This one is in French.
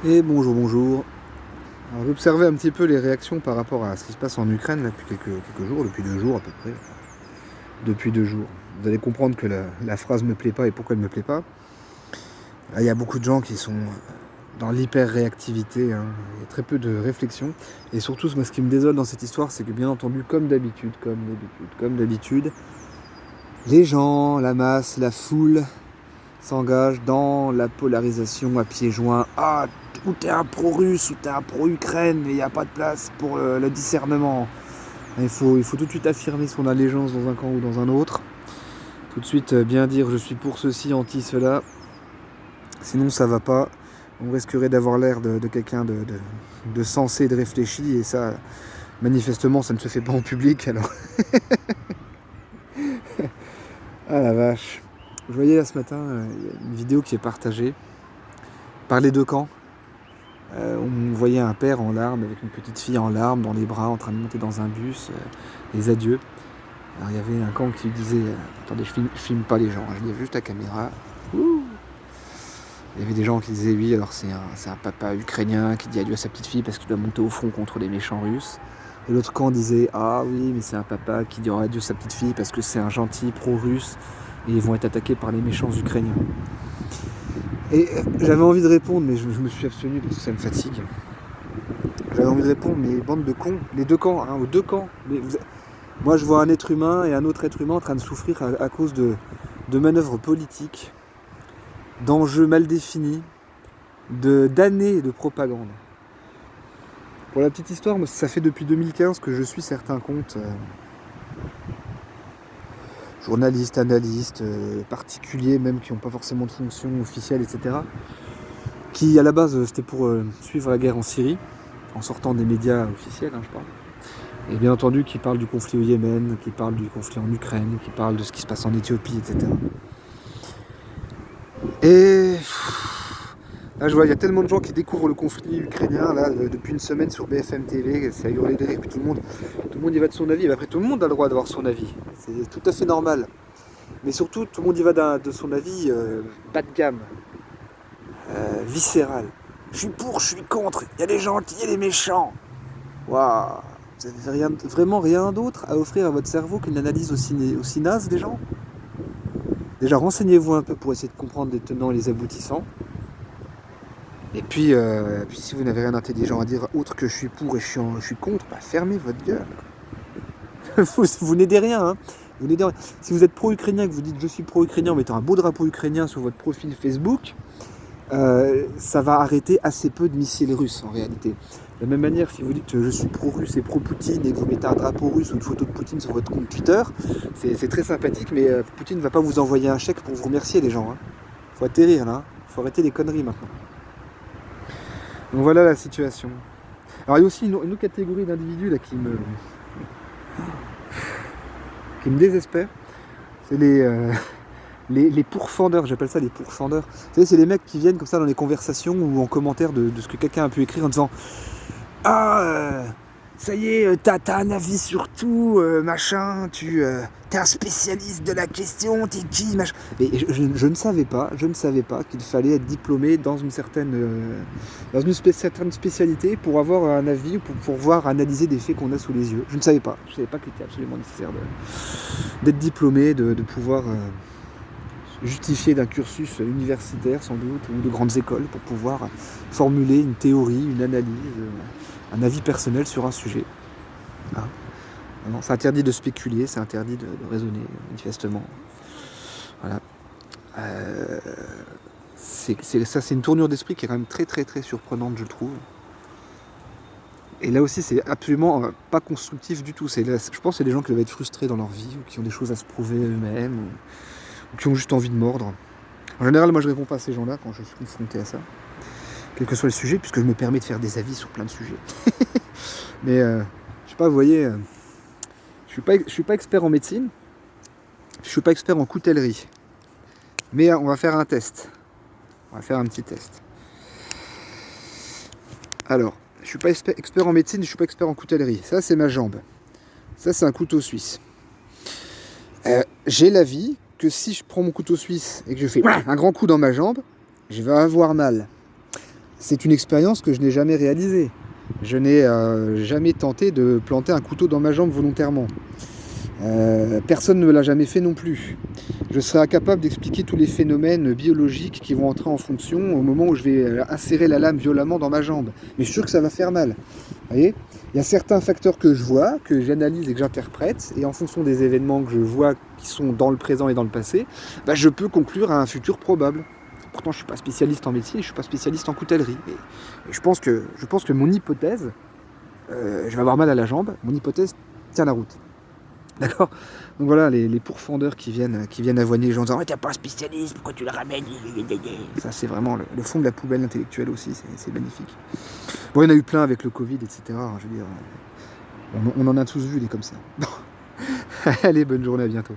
Et bonjour, bonjour. Alors, j'observais un petit peu les réactions par rapport à ce qui se passe en Ukraine là, depuis quelques jours, depuis 2 jours à peu près. Depuis 2 jours. Vous allez comprendre que la phrase me plaît pas et pourquoi elle me plaît pas. Là, il y a beaucoup de gens qui sont dans l'hyper-réactivité, hein. Il y a très peu de réflexion. Et surtout, moi, ce qui me désole dans cette histoire, c'est que bien entendu, comme d'habitude, les gens, la masse, la foule s'engage dans la polarisation à pieds joints. Ah, ou t'es un pro-russe, ou t'es un pro-Ukraine, mais il n'y a pas de place pour le discernement. Il faut tout de suite affirmer son allégeance dans un camp ou dans un autre. Tout de suite bien dire je suis pour ceci, anti cela. Sinon ça va pas. On risquerait d'avoir l'air de quelqu'un de sensé, de réfléchi. Et ça, manifestement, ça ne se fait pas en public. Alors, ah la vache. Je voyais là ce matin une vidéo qui est partagée par les deux camps. On voyait un père en larmes avec une petite fille en larmes dans les bras en train de monter dans un bus, les adieux. Alors il y avait un camp qui disait attendez, je filme pas les gens, je lève juste la caméra. Ouh. Il y avait des gens qui disaient oui, alors c'est un papa ukrainien qui dit adieu à sa petite fille parce qu'il doit monter au front contre les méchants russes. Et l'autre camp disait ah oui, mais c'est un papa qui dira adieu à sa petite fille parce que c'est un gentil pro-russe et ils vont être attaqués par les méchants ukrainiens. Et j'avais envie de répondre, mais je me suis abstenu parce que ça me fatigue. J'avais envie de répondre, mais bande de cons, les deux camps, hein, aux deux camps. Moi, je vois un être humain et un autre être humain en train de souffrir à cause de manœuvres politiques, d'enjeux mal définis, d'années de propagande. Pour la petite histoire, moi, ça fait depuis 2015 que je suis certains comptes, journalistes, analystes, particuliers même qui n'ont pas forcément de fonction officielle, etc. Qui, à la base, c'était pour suivre la guerre en Syrie, en sortant des médias officiels, hein, je parle. Et bien entendu, qui parle du conflit au Yémen, qui parle du conflit en Ukraine, qui parle de ce qui se passe en Éthiopie, etc. Et là, je vois, il y a tellement de gens qui découvrent le conflit ukrainien là depuis une semaine sur BFM TV, c'est à hurler de rire, puis tout le monde y va de son avis. Mais après, tout le monde a le droit d'avoir son avis, c'est tout à fait normal. Mais surtout, tout le monde y va de son avis bas de gamme, viscéral. Je suis pour, je suis contre, il y a les gentils et les méchants. Waouh! Vous avez vraiment rien d'autre à offrir à votre cerveau qu'une analyse aussi naze des gens? Déjà, renseignez-vous un peu pour essayer de comprendre les tenants et les aboutissants. Et puis si vous n'avez rien d'intelligent à dire autre que je suis pour et je suis contre, bah fermez votre gueule. Vous n'aidez rien, hein. Vous n'aidez rien. Si vous êtes pro-ukrainien, que vous dites je suis pro-ukrainien en mettant un beau drapeau ukrainien sur votre profil Facebook, ça va arrêter assez peu de missiles russes en réalité. De la même manière, si vous dites je suis pro-russe et pro-Poutine et que vous mettez un drapeau russe ou une photo de Poutine sur votre compte Twitter, c'est très sympathique, mais Poutine ne va pas vous envoyer un chèque pour vous remercier les gens. Hein. Faut atterrir là, hein. Faut arrêter les conneries maintenant. Donc voilà la situation. Alors il y a aussi une autre catégorie d'individus là qui me désespère. C'est les pourfendeurs, j'appelle ça les pourfendeurs. Vous savez, c'est les mecs qui viennent comme ça dans les conversations ou en commentaire de ce que quelqu'un a pu écrire en disant ah, ça y est, t'as un avis sur tout, machin, t'es un spécialiste de la question, t'es qui, machin. Mais je ne savais pas qu'il fallait être diplômé dans une certaine spécialité pour avoir un avis ou pour pouvoir analyser des faits qu'on a sous les yeux. Je ne savais pas qu'il était absolument nécessaire d'être diplômé, de pouvoir justifier d'un cursus universitaire sans doute, ou de grandes écoles pour pouvoir formuler une théorie, une analyse, un avis personnel sur un sujet. Ah. Non, c'est interdit de spéculer, c'est interdit de raisonner, manifestement. Voilà. C'est une tournure d'esprit qui est quand même très très très surprenante, je trouve. Et là aussi, c'est absolument pas constructif du tout. Je pense que c'est des gens qui doivent être frustrés dans leur vie, ou qui ont des choses à se prouver eux-mêmes, ou qui ont juste envie de mordre. En général, moi je réponds pas à ces gens-là quand je suis confronté à ça, quel que soit le sujet, puisque je me permets de faire des avis sur plein de sujets. Mais je sais pas, vous voyez, je suis pas expert en médecine, je suis pas expert en coutellerie. Mais on va faire un test. On va faire un petit test. Alors, je suis pas expert en médecine, je suis pas expert en coutellerie. Ça, c'est ma jambe. Ça, c'est un couteau suisse. J'ai l'avis que si je prends mon couteau suisse et que je fais un grand coup dans ma jambe, je vais avoir mal. c'est une expérience que je n'ai jamais réalisée. Je n'ai jamais tenté de planter un couteau dans ma jambe volontairement. Personne ne me l'a jamais fait non plus. Je serais incapable d'expliquer tous les phénomènes biologiques qui vont entrer en fonction au moment où je vais insérer la lame violemment dans ma jambe. Mais je suis sûr que ça va faire mal. Vous voyez ? Il y a certains facteurs que je vois, que j'analyse et que j'interprète, et en fonction des événements que je vois qui sont dans le présent et dans le passé, bah, je peux conclure à un futur probable. Pourtant, je ne suis pas spécialiste en médecine, je ne suis pas spécialiste en coutellerie. Et je pense que mon hypothèse, je vais avoir mal à la jambe, mon hypothèse tient la route. D'accord ? Donc voilà, les pourfendeurs qui viennent avoigner les gens en disant « t'es pas un spécialiste, pourquoi tu le ramènes ?» Ça, c'est vraiment le fond de la poubelle intellectuelle aussi, c'est magnifique. Bon, il y en a eu plein avec le Covid, etc. Je veux dire, on en a tous vu des comme ça. Allez, bonne journée, à bientôt.